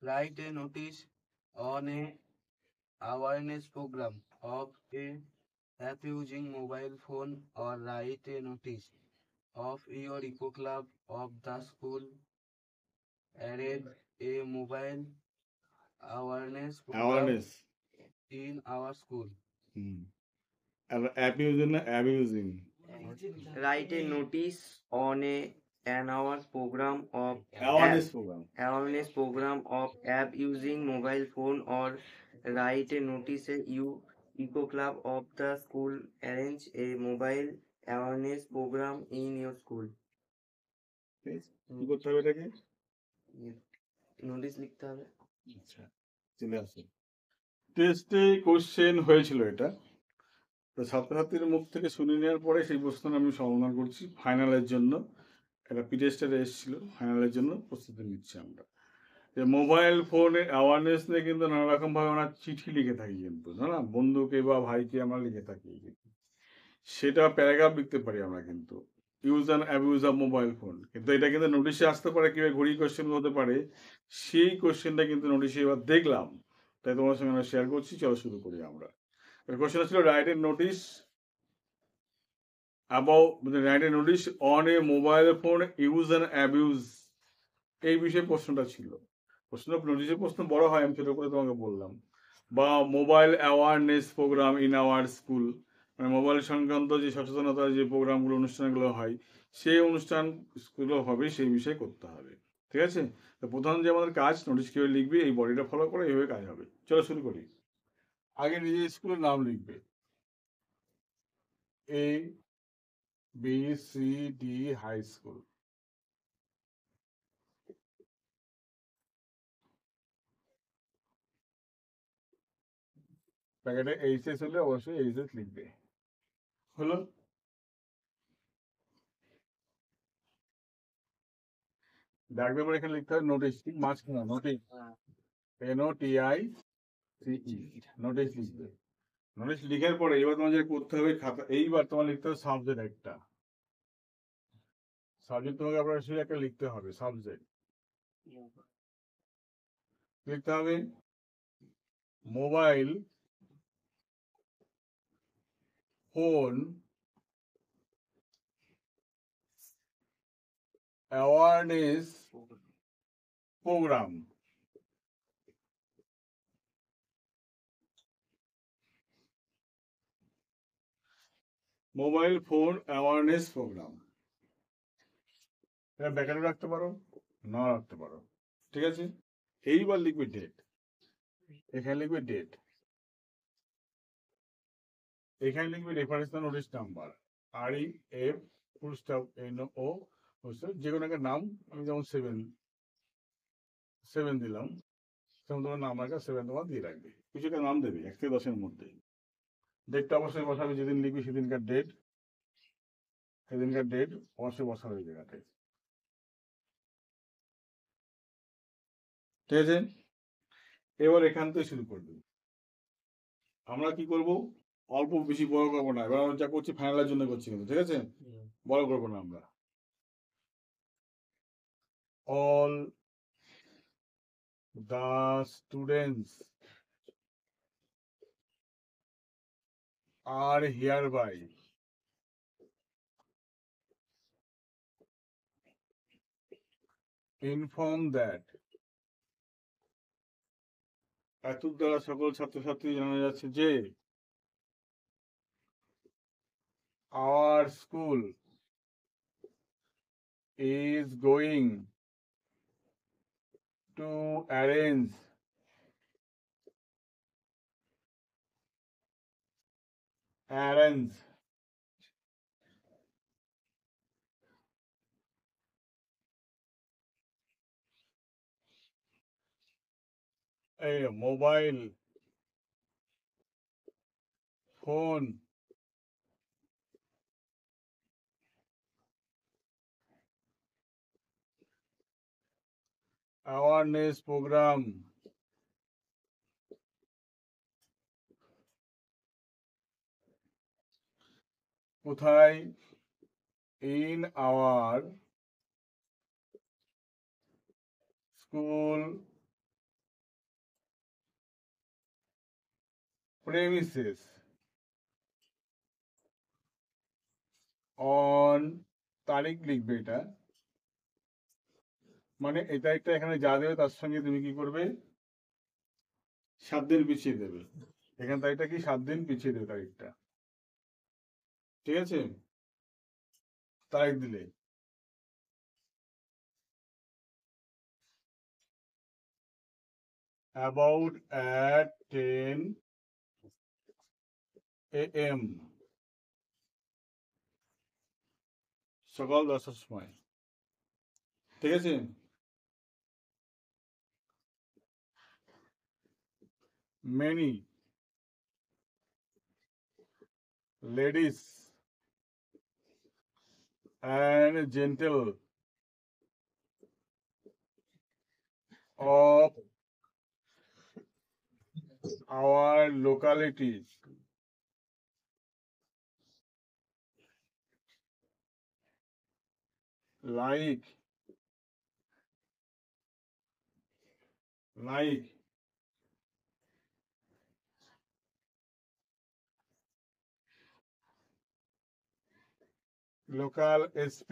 write a notice on a awareness program of a app using mobile phone or write a notice of your eco club of the school arrange a mobile awareness program Awareness. in our school. Abusing না abusing? Write a notice on an hour's program of Awareness program. awareness program of app using mobile phone or write a notice you eco club of the school arrange a mobile awareness program in your school. কি করতে হবে এটাকে? Notice লিখতে হবে। আচ্ছা, চলে আসে। টেস্টে কোশ্চেন হয়েছিল এটা, তো ছাত্রছাত্রীর মুখ থেকে শুনে নেওয়ার পরে সেই প্রশ্নটা আমি সমাধান করছি ফাইনালের জন্য। একটা পিটেস্টারে এসেছিল, ফাইনালের জন্য প্রস্তুতি নিচ্ছি আমরা। যে মোবাইল ফোনে অ্যাওয়ারনেস নিয়ে কিন্তু নানা রকমভাবে আমরা চিঠি লিখে থাকি, কিন্তু না বন্ধুকে বা ভাইকে আমরা লিখে থাকি, সেটা প্যারাগ্রাফ লিখতে পারি আমরা কিন্তু use and abuse of mobile phone. কিন্তু এটা কিন্তু নোটিশে আসতে পারে, কিভাবে ঘড়ি কোশ্চেন হতে পারে, সেই কোশ্চেনটা কিন্তু নোটিশে এবার দেখলাম, তাই তোমার সঙ্গে আমরা শেয়ার করছি। চলো শুরু করি আমরা। কোশ্চেনটা ছিল write a notice about write a notice on a mobile phone use and abuse, এই বিষয়ে প্রশ্নটা ছিল। নোটিশের প্রশ্ন বড় হয়, আমি ছোট করে তোমাকে বললাম। বা mobile awareness programme in our school, মানে মোবাইল সংক্রান্ত যে সচেতনতার যে প্রোগ্রামগুলো অনুষ্ঠানগুলো হয়, সেই অনুষ্ঠানগুলো হবে সেই বিষয়ে করতে হবে। ঠিক আছে, তো প্রধান যে আমাদের কাজ, নোটিশ কীভাবে লিখবে এই বডিটা ফলো করে এইভাবে কাজ হবে। চলো শুরু করি। আগে নিজের স্কুলের নাম লিখবে, ABCD হাই স্কুল। প্যাকেটে এইচএস হলে অবশ্যই এইচএস লিখবে। হলো, ডাকবে পরে এখানে লিখতে হবে নোটিশ, ঠিক মাঝখানে নোটিশ, NOTICE, নোটিশ লিখবে। নোটিশ লিখার পরে এবার তোমার যেটা করতে হবে খাতা, এইবার তোমার লিখতে হবে সাবজেক্ট একটা। সাবজেক্ট তোমাকে আপনার শুধু একটা লিখতে হবে, সাবজেক্ট লিখতে হবে mobile phone awareness programme. Mobile phone awareness programme, এটা ব্যাকেটে রাখতে পারো, না রাখতে পারো, ঠিক আছে। এইবার লিখবে ডেট, এখানে লিখবে ডেট, এখানে লিখবে reference notice number, REF full stop NO, যে কোনো একটা নাম, আমি যেমন 7 দিলাম, সেমন তোমার নাম রাখা 7 তোমার দিয়ে রাখবে, কিছু একটা নাম দেবে 1 থেকে 10-এর মধ্যে। ডেটটা অবশ্যই বসাবে, যেদিন লিখবি সেদিনকার ডেট, সেদিনকার ডেট অবশ্যই বসাবে ওই জায়গাতে, ঠিক আছে। এবার এখান থেকে শুরু করবে। আমরা কি করব, অল্প বেশি বড় করবো না, এবার আমরা যা করছি ফাইনালের জন্য করছি কিন্তু, ঠিক আছে, বড় করবো না আমরা। All the students are hereby informed that, এতদ দ্বারা সকল ছাত্রছাত্রী জানা যাচ্ছে যে our school is going to arrange a mobile phone awareness program কোথায়, in our school premises on তারিখ লিখবে এটা, মানে এই তারিখটা এখানে যা দেবে তার সঙ্গে তুমি কি করবে 7 দিন পিছিয়ে দেবে, এখানে তারিখটা কি 7 দিন পিছিয়ে দেবে তারিখটা, ঠিক আছে? তারিখ দিলে about at 10 AM, সকাল 10টার সময়, ঠিক আছে? many ladies and gentle of our localities like local SP,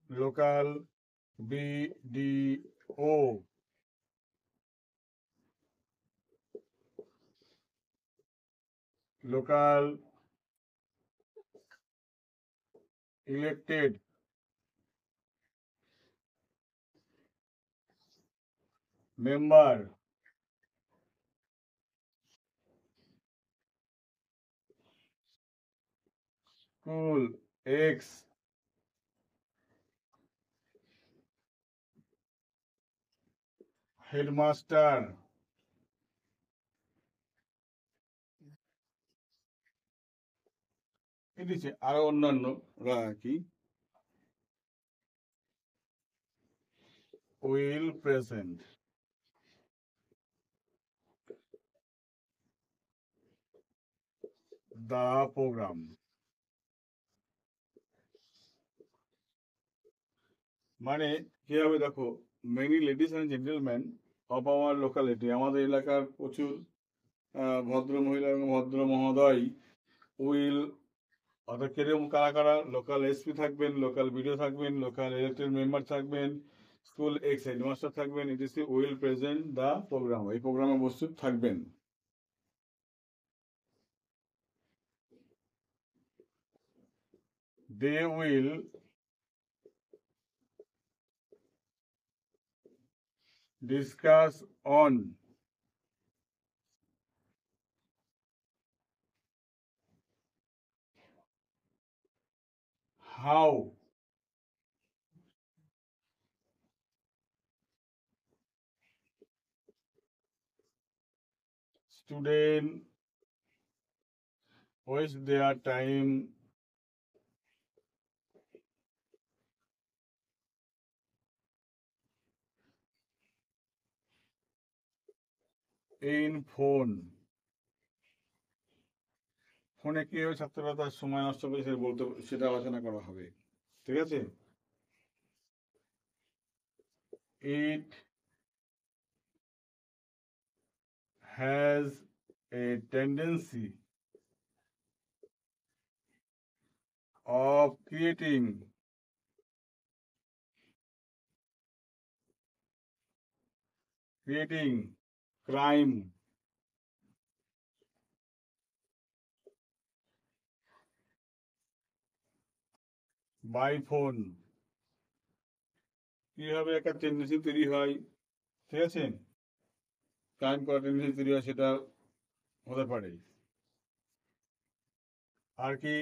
local BDO, local elected member, school X headmaster, এদিকে আরো অন্যান্যরা কি will present the program, মানে কি হবে দেখো, many ladies and gentlemen of our locality, আমাদের এলাকার প্রচুর ভদ্র মহিলা এবং ভদ্র মহোদয় উইল, অর্থাৎ কিরকম কারা কারা, লোকাল এসপি থাকবেন, লোকাল বিডিও থাকবেন, লোকাল ইলেক্টেড মেম্বার থাকবেন, স্কুল এক্স হেডমাস্টার থাকবেন, etc will present the programme, এই প্রোগ্রামে উপস্থিত থাকবেন। They will discuss on how students waste their time in phone, ফোনে কিভাবে ছাত্ররা তার সময় নষ্ট করে সেটা বলতে, সেটা আলোচনা করা হবে, ঠিক আছে? It has a tendency of creating crime by phone, কিভাবে একটা টেন্ডেন্সি তৈরি হয়, ঠিক আছে? ক্রাইম করার টেন্ডেন্সি তৈরি হয়, সেটা হতে পারে। আর কি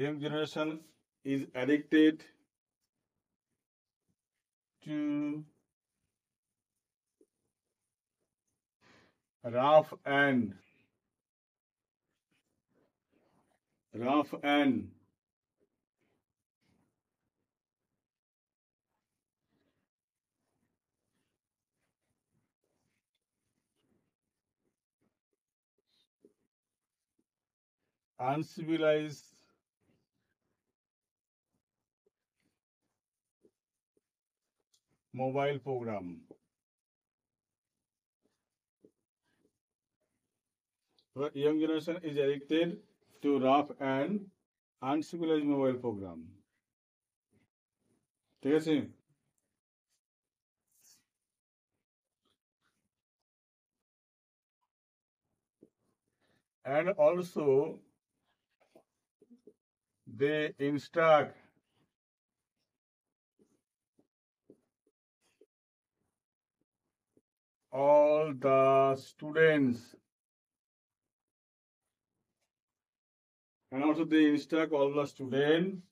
young generation is addicted to rough and rough and uncivilized mobile program. The young generation is addicted to rough and uncivilized mobile program. ঠিক আছে? And also they instruct all the students and also they instruct all the students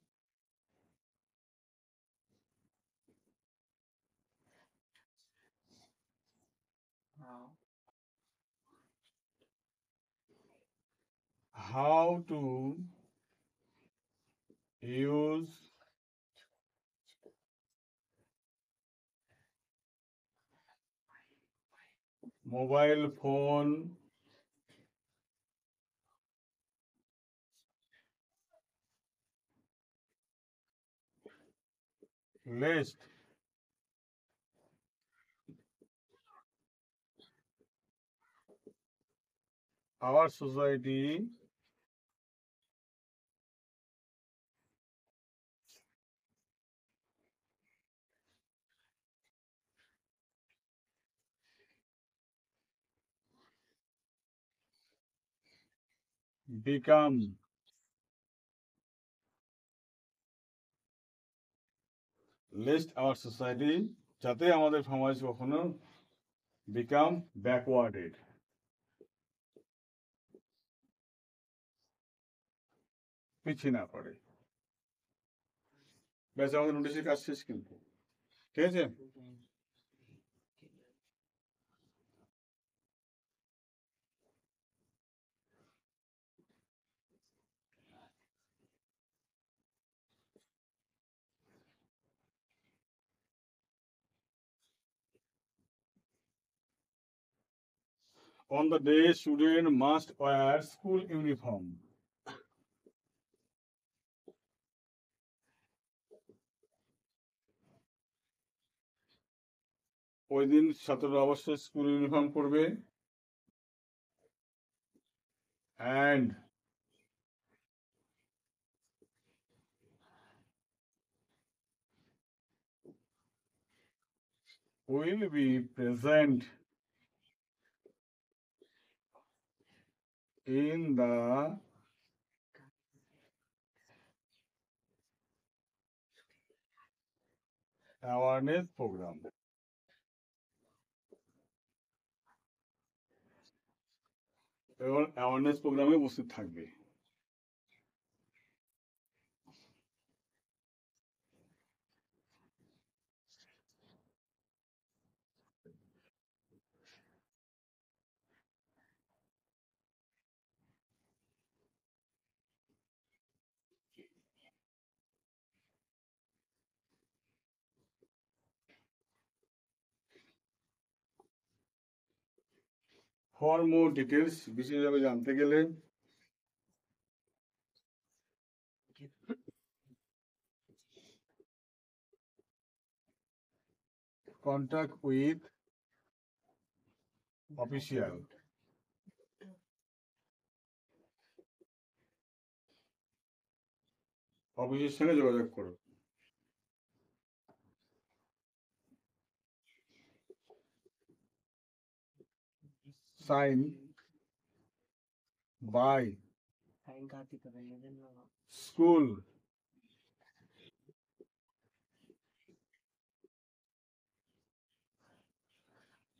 how to use mobile phone lest our society become lest our society যাতে আমাদের সমাজ কখনো become backwarded পিছিয়ে না পড়ে ব্যাস আমাদের নোটিশের কাজ শেষ কিন্তু ঠিক আছে on the day student must wear school uniform ওই দিন ছাত্ররা অবশ্যই স্কুল ইউনিফর্ম পরবে and will be present in the awareness program এবং অ্যাওয়ারনেস প্রোগ্রামে উপস্থিত থাকবে ফর মোর ডিটেলস বিশেষভাবে জানতে গেলে contact with official অফিসের সঙ্গে যোগাযোগ করো sign by school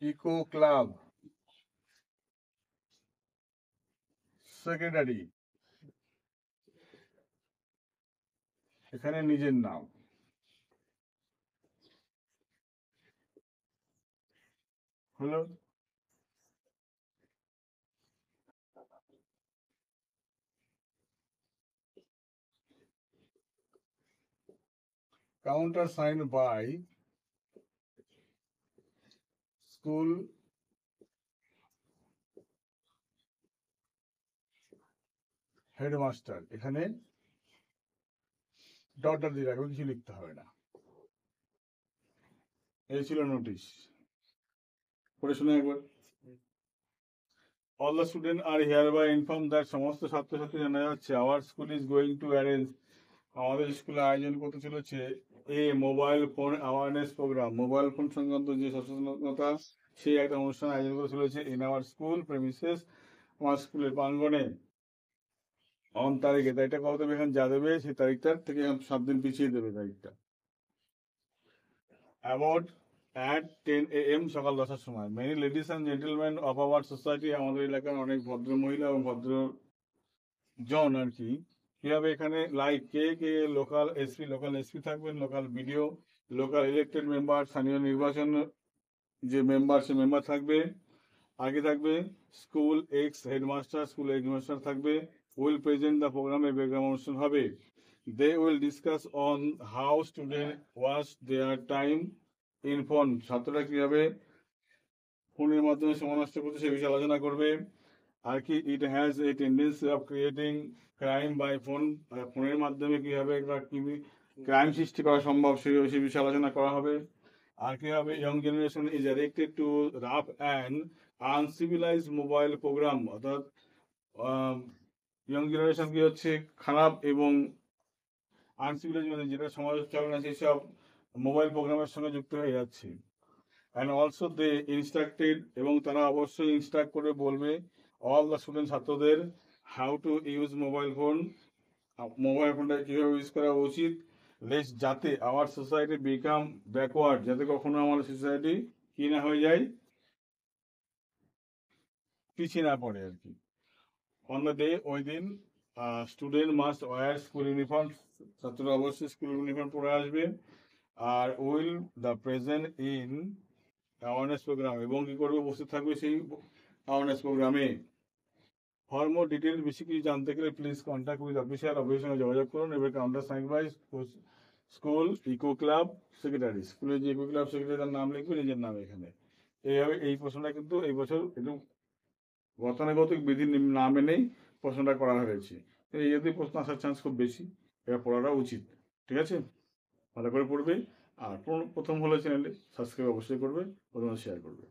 eco club secretary এখানে নিজের নাম হলো countersigned by school হেডমাস্টার। এখানে ডট ডট দিয়ে রাখবে, কিছু লিখতে হবে না। এই ছিল নোটিশ। পড়ে শুনে একবার। All the students are hereby informed that সমস্ত ছাত্রছাত্রী জানা যাচ্ছে our school is going to arrange, আমাদের স্কুলে আয়োজন করতে চলেছে a mobile phone awareness programme, mobile phone সংক্রান্ত যে সচেতনতা সেই একটা অনুষ্ঠান আয়োজন করতে চলেছে ইন আওয়ার স্কুল প্রেমিসেস, আমার স্কুলের প্রাঙ্গণে অন তারিখে। তারিখটা কত দেবে এখানে যা দেবে সেই তারিখটার থেকে 7 দিন পিছিয়ে দেবে তারিখটা। অ্যাবাউট at 10 AM সকাল 10টার সময়। Many ladies and gentleman of our society, আমাদের এলাকার অনেক ভদ্র মহিলা এবং ভদ্র জন আর কি হবে এখানে। লাইক কে লোকাল এসপি থাকবেন, local BDO, local elected member, স্থানীয় নির্বাচন যে মেম্বার সে মেম্বার থাকবে। আগে থাকবে school ex headmaster, school headmaster থাকবে। উইল প্রেজেন্ট দ্য প্রোগ্রামে প্রোগ্রাম অনুষ্ঠান হবে। They will discuss on how student watch their time in phone, ছাত্ররা কিভাবে ফোনের মাধ্যমে সময় নষ্ট করছে সে বিষয়ে আলোচনা করবে। আর কি it has a tendency of creating crime by phone, ফোনের মাধ্যমে কিভাবে ক্রাইম সৃষ্টি করা সম্ভব সে বিষয়ে আলোচনা করা হবে। আর কি হবে young generation is addicted to rough and uncivilised mobile programme, অর্থাৎ ইয়ং জেনারেশন কি হচ্ছে খারাপ এবং আনসিভিলাইজ মানে যেটা সমাজ চলে না সেসব মোবাইল প্রোগ্রামের সঙ্গে যুক্ত হয়ে যাচ্ছে। অ্যান্ড অলসো দে ইনস্ট্রাক্টেড, এবং তারা অবশ্যই ইনস্ট্রাক্ট করে বলবে অল দ্য স্টুডেন্ট ছাত্রদের how to use mobile phone, mobile ফোনটা কীভাবে ইউজ করা উচিত। লেস যাতে আওয়ার সোসাইটি বিকাম ব্যাকওয়ার্ড, যাতে কখনো আমাদের সোসাইটি কি না হয়ে যায়, পিছিয়ে না পড়ে আর কি। অন দ্য ডে, ওই দিন student must wear school uniform, ছাত্ররা অবশ্যই স্কুল ইউনিফর্ম পরে আসবে। আর will the present in awareness programme, এবং কি করবে উপস্থিত থাকবে সেই অ্যাওয়ারনেস প্রোগ্রামে। ফর মোর ডিটেল, বেশি কিছু জানতে গেলে প্লিজ কন্ট্যাক্ট উইথ অফিসিয়াল, অফিসের সঙ্গে যোগাযোগ করুন। এবার counter sign by school eco club secretary, স্কুলের যে ইকো ক্লাব সেক্রেটারি তার নাম লিখবে নিজের নাম এখানে। এইভাবে এই প্রশ্নটা কিন্তু এই বছর একটু গতানুগতিক বিধি না মেনেই প্রশ্নটা করা হয়েছে। এই যদি প্রশ্ন আসার চান্স খুব বেশি, এবার পড়াটা উচিত। ঠিক আছে, ভালো করে পড়বে। আর প্রথম হলে চ্যানেলে সাবস্ক্রাইব অবশ্যই করবে, প্রথমে শেয়ার করবে।